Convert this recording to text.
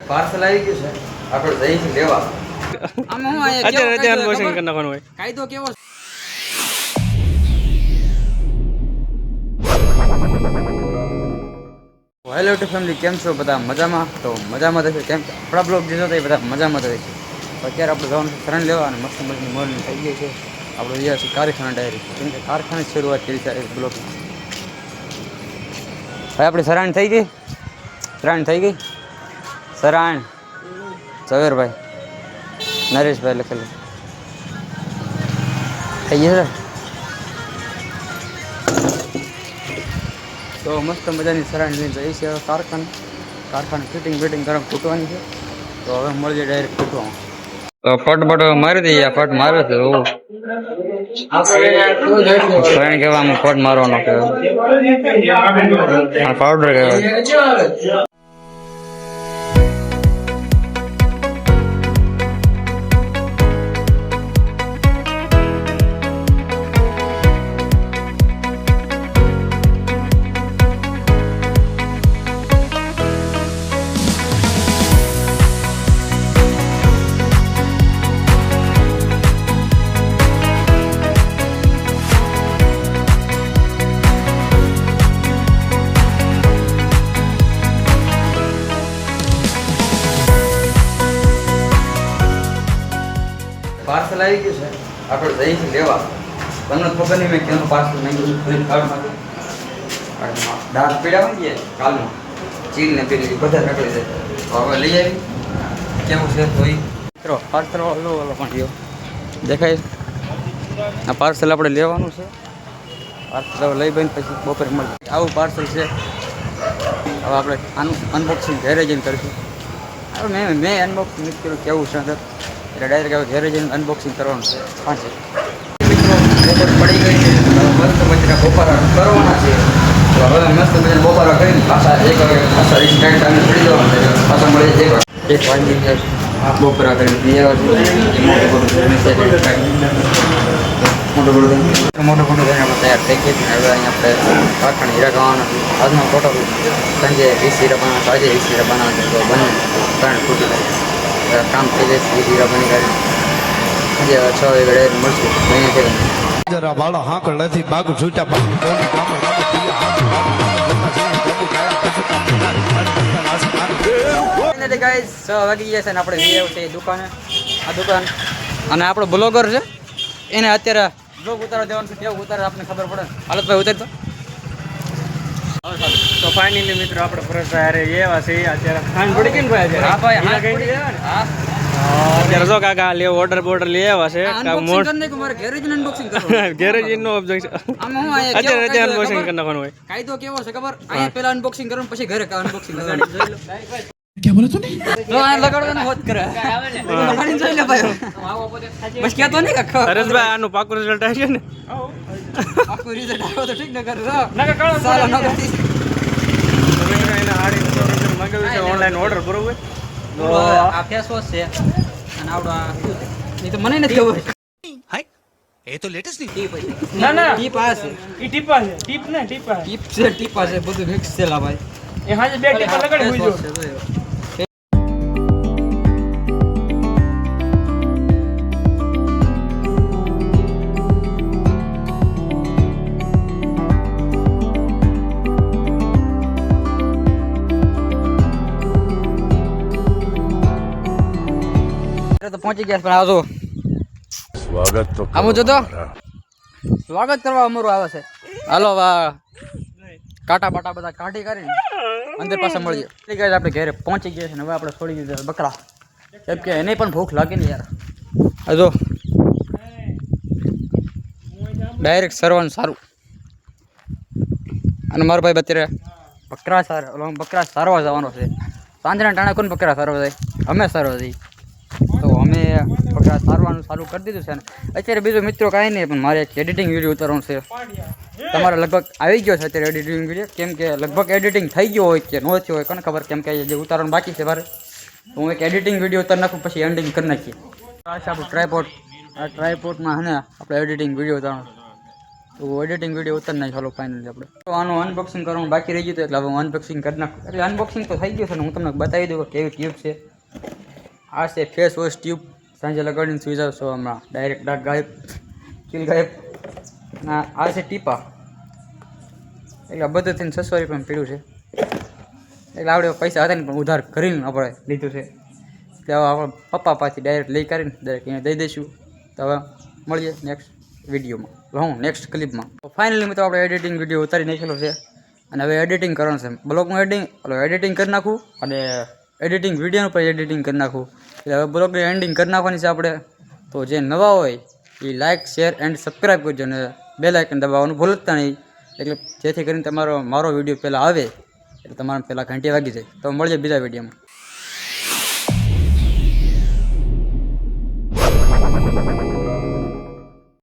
Parcel આવી ગયું છે, આપણે જઈશું લેવા. અત્યારે અનબોક્સિંગ કરી નાખવાનું હોય. કાયદો કેવો હેલો ટુ ફેમિલી, કેમ છો બધા? મજામાં? તો મજામાં થશે. કેમ આપણા બ્લોગ જે જોતા એ બધા મજામાં થશે. તો અત્યારે આપણે જવાનું છે શરણ લેવા, અને મસ્ત મસ્તની મોર્નિંગ થઈ ગઈ છે. આપણે ગયા છીએ કારખાના ડાયરેક્ટ, કેમ કે કારખાને શરૂઆત કરી છે બ્લોગની. ભાઈ આપણી સરાણ થઈ ગઈ, સરાણ થઈ ગઈ, સરાણ ઝવેરભાઈ નરેશભાઈ લખેલું થઈ ગઈ છે. તો મસ્ત મજાની સરાણ લઈને જઈએ છીએ હવે કારખાને ફિટિંગ કરવા ફૂટવાની છે. તો હવે મળીએ ડાયરેક્ટ ફૂટવામાં. તો ફટ મારી દઈએ. ફટ મારે છે સરાણ કહેવામાં ફટ મારવાનો કહેવાય, પાવડર કહેવાય. પાર્સલ આવી ગયું છે, આપણે જઈશું લેવા. તમને ખબર નહીં મેં કેનું પાર્સલ માંગ્યું ફ્લિપકાર્ટમાંથી. દાંત પીડા હોય ને કાલમાં ચીલ ને પીડી બધા નીકળી જાય. તો હવે લઈ આવી કેવું છે તો મિત્રો પાર્સલ ઓલો પણ ગયો દેખાય. આ પાર્સલ આપણે લેવાનું છે. પાર્સલ હવે લઈ બને પછી બપોરે મળે. આવું પાર્સલ છે. હવે આપણે આનું અનબોક્સિંગ ઘરે જઈને કરીશું. હવે મેં અનબોક્સિંગ નથી કર્યું, કેવું છે અંદર એટલે ડાયરેક્ટ હવે ઘરે જઈને અનબોક્સિંગ કરવાનું છે. પાંચે મિત્રો બપોર પડી ગઈ છે, મસ્ત મજાના બપોરા કરવાના છે. તો હવે મસ્ત મજાના બપોરા કરીને પાછા એક વાગે પાછા રિસ્ટાર્ટ ટાઈમે પડી જવાનું છે. પાછા મળીએ એક વાગી જાય બપોરા કરીને બે વાગે મોટું થઈને આપણે તૈયાર થઈ ગઈ. હવે અહીંયા આપણે કારખાને હીરા ખાવાના છે. આજનો ટોટલ સાંજે 20 હીરા બનાવવા, આજે 20 હીરા બનાવવા છે. તો બંને ત્રણ ફૂટી કામ થઈ જાય. 20 હીરા બની કાઢી આજે 6 વાગે મળશું. મહિને છે જરા વાળા હાંકળ નથી બાગુ છૂટા બાગુ ગાઈસ 6 વાગી ગયા છે ને આપણે જઈ આવ્યા છે દુકાને. આ દુકાન અને આપણો બ્લોગર છે એને અત્યારે બ્લોગ ઉતારવા દેવાનું છે. કેવું ઉતારે આપણને ખબર પડે. હાલતભાઈ ઉતાર તો ફાઇનલી મિત્રો આપણે પરેશભાઈ અરે એવા છે અત્યારે ખાંડ પડી ગઈ ને ભાઈ અત્યારે. હા ભાઈ, અત્યારે જો કાકા લે ઓર્ડર બોર્ડર લઈ આવ્યા છે. ગેરેજ નો ઓબ્જેક્શન અત્યારે અનબોક્સિંગ કરી નાખવાનું હોય. કાયદો કેવો છે ખબર? અહીંયા પેલા અનબોક્સિંગ કરવાનું, પછી ઘરે અનબોક્સિંગ કરવાનું. क्या बोला तूने? તો આ લગાડવાનું હોત કરે. લગાડીને જોઈ લે ભાઈ. બસ કહેતો નહીં કે હરેશભાઈ આનું પાકું રિઝલ્ટ આવશે ને? આખું રિઝલ્ટ આવ્યો તો ઠીક ન કરે. સારા ન કરતી. એના 800 રૂપિયા મંગાવ્યું છે ઓનલાઈન ઓર્ડર બરોબર. તો આ ફેસ વોશ છે અને આવડો આ એ તો મને નથી ખબર. हाय ये तो लेटेस्ट नहीं ટીપ છે. ના ટીપ આ છે. ઈ ટીપા છે. ટીપ ને ટીપા ટીપ છે, ટીપા છે, બધું મિક્સ છે લા ભાઈ. એ હાજે બે ટીપા લગાડી ફેસ મૂજો. વોશ છે તો એ. તો પહોંચી ગયા પણ આવજો स्वागत तो આમ જો તો સ્વાગત કરવા અમારું આવે છે. હાલો કાંટા બાટા બધા કાઢી કરીને અંદર પાછા મળીએ. આપણે ઘરે પહોંચી ગયા છે ને હવે આપણે છોડી દીધા બકરા, કેમ કે એને પણ ભૂખ લાગે ને યાર. જો ડાયરેક્ટ સરવાનું સારું. અને મારો ભાઈ અત્યારે બકરા સારવા જવાનો છે. સાંજના ટાણે કોણ બકરા સારવા જાય? અમે સારવા જઈએ. તો અમે બકરા સારવાનું ચાલુ કરી દીધું છે ને અત્યારે બીજો મિત્રો કાંઈ નહીં, પણ મારે એક એડિટિંગ વિડીયો ઉતારવાનું છે. તમારે લગભગ આવી ગયો છે અત્યારે એડિટિંગ વિડીયો, કેમ કે લગભગ એડિટિંગ થઈ ગયો હોય કે ન થયો હોય કોને ખબર, કેમ કે જે ઉતારવાનું બાકી છે મારે. તો હું એક એડિટિંગ વિડીયો ઉતારી નાખું, પછી એન્ડિંગ કરી નાખીએ. આ છે આપણું ટ્રાયપોડ. આ ટ્રાયપોડમાં હે ને આપણે એડિટિંગ વિડીયો ઉતારવાનું. તો એડિટિંગ વિડીયો ઉતારી નાખી ચાલો ફાઇનલી આપણે તો આનું અનબોક્સિંગ કરવાનું બાકી રહી ગયું એટલે હવે હું અનબોક્સિંગ કરી નાખું એટલે અનબોક્સિંગ તો થઈ ગયું છે ને હું તમને બતાવી દઉં કે કેવી ટ્યુબ છે આ છે ફેસ વોશ ટ્યુબ સાંજે લગાડીને સુઈ જાવ છો હમણાં ડાયરેક્ટ ડાક ગાયબ ચીલ ગાયબ આ છે ટીપા એટલે આ બધું થઈને 600 રૂપિયામાં પીડ્યું છે એટલે આપણે પૈસા હતા ને પણ ઉધાર કરીને આપણે લીધું છે એટલે હવે આપણે પપ્પા પાસેથી ડાયરેક્ટ લઈ કરીને ડાયરેક્ટ એને દઈ દઈશું તો હવે મળીએ નેક્સ્ટ વિડીયોમાં હું નેક્સ્ટ ક્લિપમાં તો ફાઇનલી મિત્રો આપણે એડિટિંગ વિડીયો ઉતારી નાખેલો છે અને હવે એડિટિંગ કરવાનું છે બ્લોગનું એડિટિંગ કરી નાખું અને એડિટિંગ વિડીયોનું પણ એડિટિંગ કરી નાખું એટલે હવે બ્લોગની એન્ડિંગ કરી નાખવાની છે આપણે તો જે નવા હોય એ લાઇક શેર એન્ડ સબસ્ક્રાઈબ કરજો અને બેલ આઇકન દબાવવાનું ભૂલતા નહીં એટલે જેથી કરીને મારો વિડીયો પહેલાં આવે એટલે તમારે પહેલાં ઘંટી વાગી જાય તો મળીએ બીજા વિડીયોમાં